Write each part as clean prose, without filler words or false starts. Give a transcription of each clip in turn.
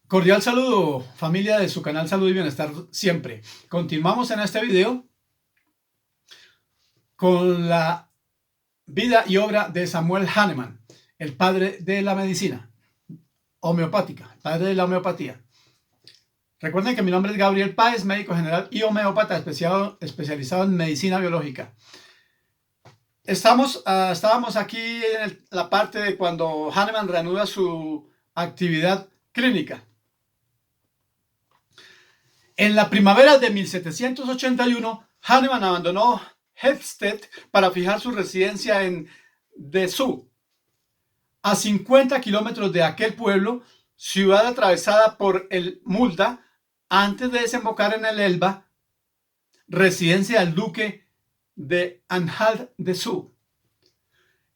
Cordial saludo, familia de su canal Salud y Bienestar Siempre. Continuamos en este video con la vida y obra de Samuel Hahnemann, el padre de la medicina homeopática, el padre de la homeopatía. Recuerden que mi nombre es Gabriel Páez, médico general y homeópata especializado en medicina biológica. Estábamos aquí en la parte de cuando Hahnemann reanuda su actividad clínica. En la primavera de 1781, Hahnemann abandonó Helmstedt para fijar su residencia en Dessau, a 50 kilómetros de aquel pueblo, ciudad atravesada por el Mulda, antes de desembocar en el Elba, residencia del duque de Anhalt-Dessau.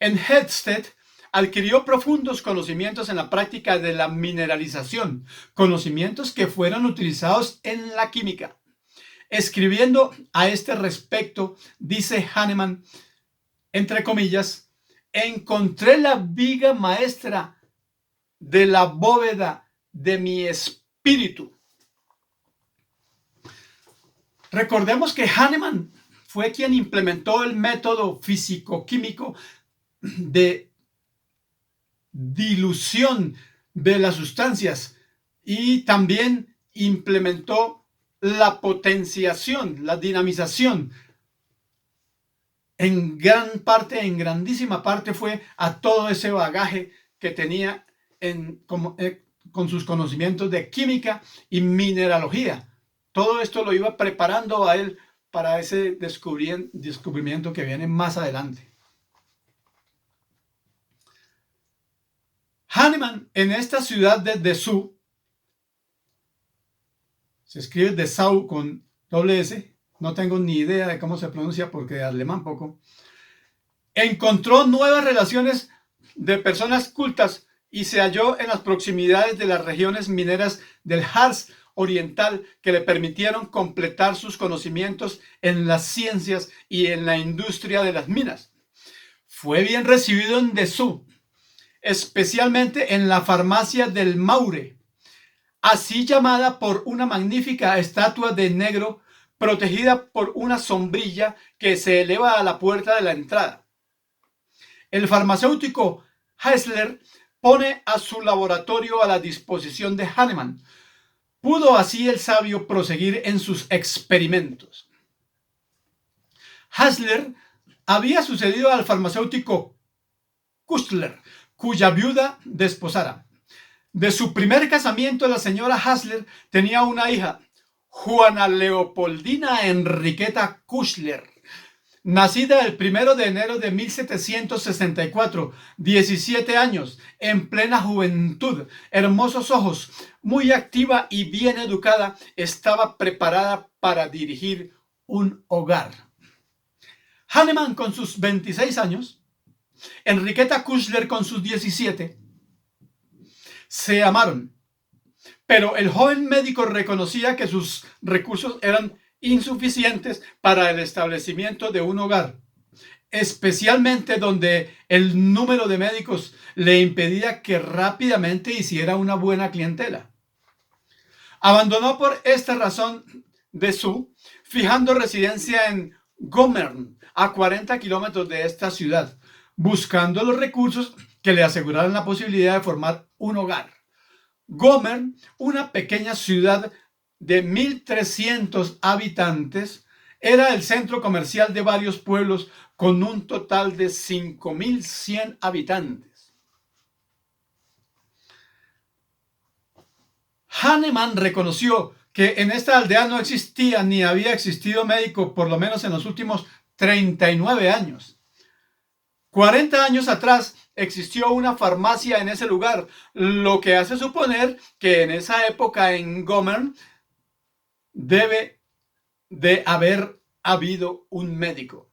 En Helmstedt adquirió profundos conocimientos en la práctica de la mineralización, conocimientos que fueron utilizados en la química. Escribiendo a este respecto, dice Hahnemann, entre comillas, encontré la viga maestra de la bóveda de mi espíritu. Recordemos que Hahnemann fue quien implementó el método físico-químico de dilución de las sustancias y también implementó la potenciación, la dinamización. En grandísima parte fue a todo ese bagaje que tenía con sus conocimientos de química y mineralogía. Todo esto lo iba preparando a él para ese descubrimiento que viene más adelante. Hahnemann, en esta ciudad de Dessau, se escribe Dessau con doble S, no tengo ni idea de cómo se pronuncia porque de alemán poco, encontró nuevas relaciones de personas cultas y se halló en las proximidades de las regiones mineras del Harz oriental que le permitieron completar sus conocimientos en las ciencias y en la industria de las minas. Fue bien recibido en Dessau, especialmente en la farmacia del Maure, así llamada por una magnífica estatua de negro protegida por una sombrilla que se eleva a la puerta de la entrada. El farmacéutico Heisler pone a su laboratorio a la disposición de Hahnemann. Pudo así el sabio proseguir en sus experimentos. Heisler había sucedido al farmacéutico Kustler, cuya viuda desposara. De su primer casamiento, la señora Heisler tenía una hija, Juana Leopoldina Enriqueta Kustler, nacida el 1 de enero de 1764, 17 años, en plena juventud, hermosos ojos, muy activa y bien educada, estaba preparada para dirigir un hogar. Hahnemann con sus 26 años, Enriqueta Kustler con sus 17, se amaron, pero el joven médico reconocía que sus recursos eran insuficientes para el establecimiento de un hogar, especialmente donde el número de médicos le impedía que rápidamente hiciera una buena clientela. Abandonó por esta razón Dessau, fijando residencia en Gommern, a 40 kilómetros de esta ciudad, buscando los recursos que le aseguraran la posibilidad de formar un hogar. Gommern, una pequeña ciudad de 1.300 habitantes, era el centro comercial de varios pueblos con un total de 5.100 habitantes. Hahnemann reconoció que en esta aldea no existía ni había existido médico por lo menos en los últimos 39 años. 40 años atrás existió una farmacia en ese lugar, lo que hace suponer que en esa época en Gommern debe de haber habido un médico.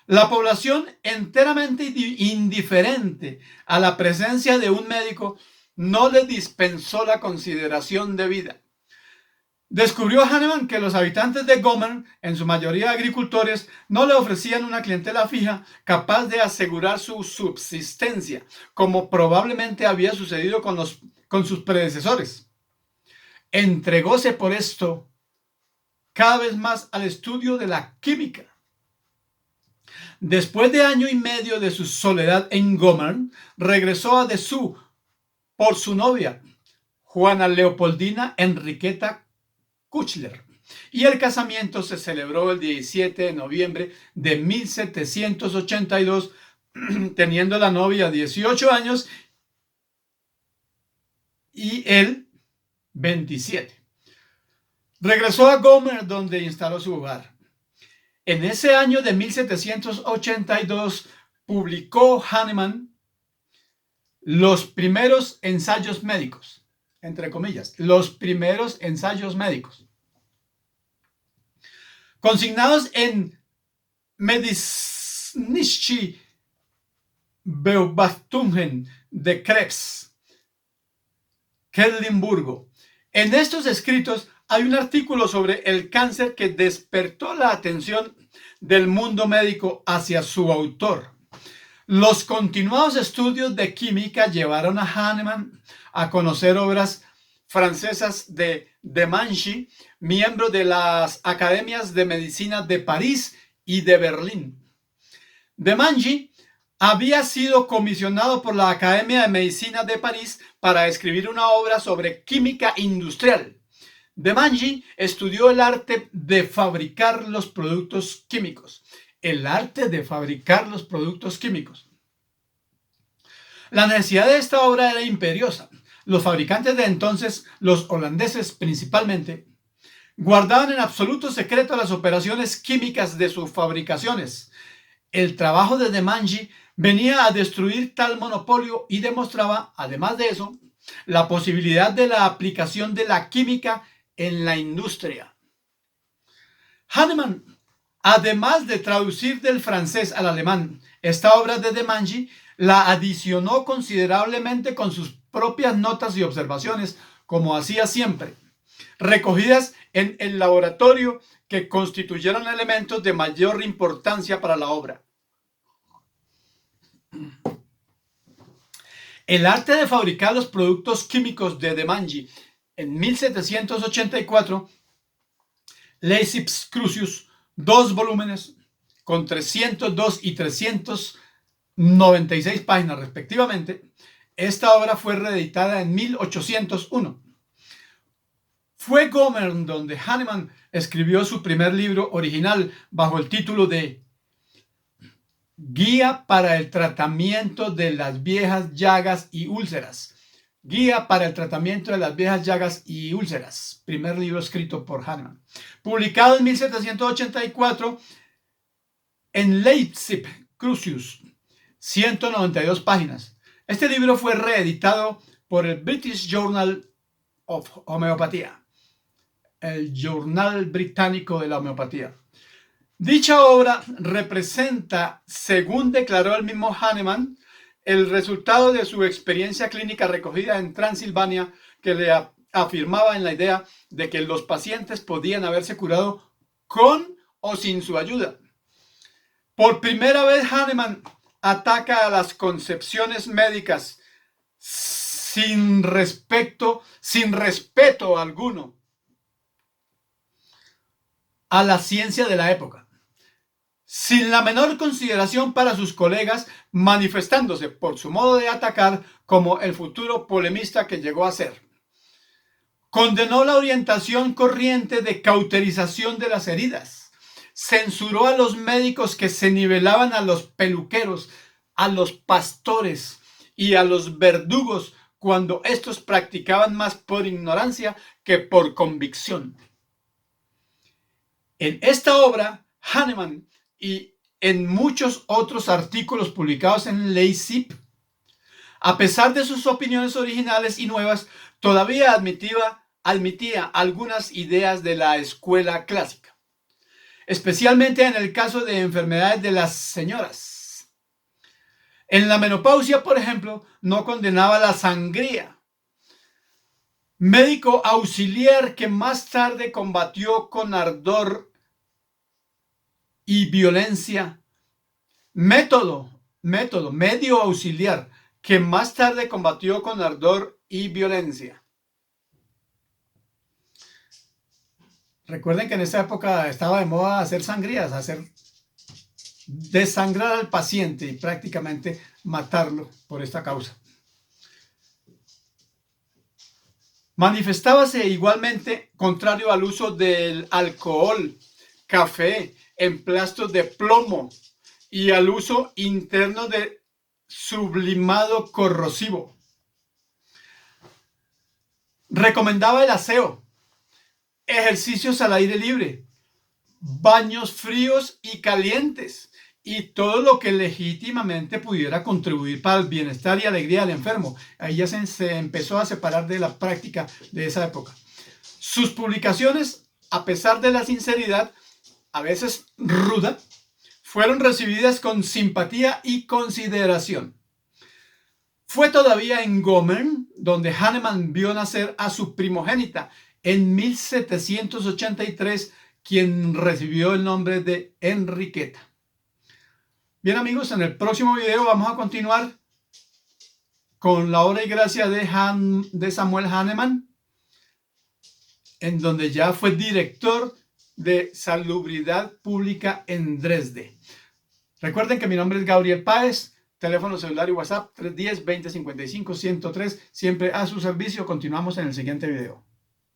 La población enteramente indiferente a la presencia de un médico no le dispensó la consideración debida. Descubrió Hahnemann que los habitantes de Gommern, en su mayoría agricultores, no le ofrecían una clientela fija capaz de asegurar su subsistencia, como probablemente había sucedido con sus predecesores. entregóse por esto cada vez más al estudio de la química. Después de año y medio de su soledad en Gommern, regresó a Dessau por su novia, Juana Leopoldina Enriqueta Kuchler, y el casamiento se celebró el 17 de noviembre de 1782, teniendo la novia 18 años y él 27. Regresó a Gommern, donde instaló su hogar. En ese año de 1782 publicó Hahnemann los primeros ensayos médicos, entre comillas, los primeros ensayos médicos, consignados en Medizinische Beobachtungen de Krebs, Quedlinburgo. En estos escritos hay un artículo sobre el cáncer que despertó la atención del mundo médico hacia su autor. Los continuados estudios de química llevaron a Hahnemann a conocer obras francesas de Demangy, miembro de las academias de medicina de París y de Berlín. Demangy había sido comisionado por la Academia de Medicina de París para escribir una obra sobre química industrial. Demangy estudió el arte de fabricar los productos químicos. El arte de fabricar los productos químicos. La necesidad de esta obra era imperiosa. Los fabricantes de entonces, los holandeses principalmente, guardaban en absoluto secreto las operaciones químicas de sus fabricaciones. El trabajo de Demangy venía a destruir tal monopolio y demostraba, además de eso, la posibilidad de la aplicación de la química en la industria. Hahnemann, además de traducir del francés al alemán esta obra de Demangy, la adicionó considerablemente con sus propias notas y observaciones, como hacía siempre, recogidas en el laboratorio, que constituyeron elementos de mayor importancia para la obra. El arte de fabricar los productos químicos de Demangy en 1784, Leysips Crucius, 2 volúmenes con 302 y 396 páginas respectivamente. Esta obra fue reeditada en 1801. Fue Gommern donde Hahnemann escribió su primer libro original bajo el título de Guía para el tratamiento de las viejas llagas y úlceras. Guía para el tratamiento de las viejas llagas y úlceras. Primer libro escrito por Hahnemann. Publicado en 1784 en Leysips Crucius, 192 páginas. Este libro fue reeditado por el British Journal of Homeopatía, el Journal Británico de la Homeopatía. Dicha obra representa, según declaró el mismo Hahnemann, el resultado de su experiencia clínica recogida en Transilvania, que le afirmaba en la idea de que los pacientes podían haberse curado con o sin su ayuda. Por primera vez Hahnemann ataca a las concepciones médicas sin respeto alguno a la ciencia de la época, sin la menor consideración para sus colegas, manifestándose por su modo de atacar como el futuro polemista que llegó a ser. Condenó la orientación corriente de cauterización de las heridas. Censuró a los médicos que se nivelaban a los peluqueros, a los pastores y a los verdugos cuando estos practicaban más por ignorancia que por convicción. En esta obra, Hahnemann y en muchos otros artículos publicados en Leysips, a pesar de sus opiniones originales y nuevas, todavía admitía algunas ideas de la escuela clásica, especialmente en el caso de enfermedades de las señoras. En la menopausia, por ejemplo, no condenaba la sangría. Médico auxiliar que más tarde combatió con ardor y violencia. Medio auxiliar que más tarde combatió con ardor y violencia. Recuerden que en esa época estaba de moda hacer sangrías, desangrar al paciente y prácticamente matarlo por esta causa. Manifestábase igualmente contrario al uso del alcohol, café, emplastos de plomo y al uso interno de sublimado corrosivo. Recomendaba el aseo, ejercicios al aire libre, baños fríos y calientes y todo lo que legítimamente pudiera contribuir para el bienestar y alegría del enfermo. Ahí ya se empezó a separar de la práctica de esa época. Sus publicaciones, a pesar de la sinceridad, a veces ruda, fueron recibidas con simpatía y consideración. Fue todavía en Gommern donde Hahnemann vio nacer a su primogénita en 1783, quien recibió el nombre de Enriqueta. Bien amigos, en el próximo video vamos a continuar con la obra y gracia de Samuel Hahnemann, en donde ya fue director de Salubridad Pública en Dresde. Recuerden que mi nombre es Gabriel Páez, teléfono celular y WhatsApp 310-2055-103, siempre a su servicio. Continuamos en el siguiente video.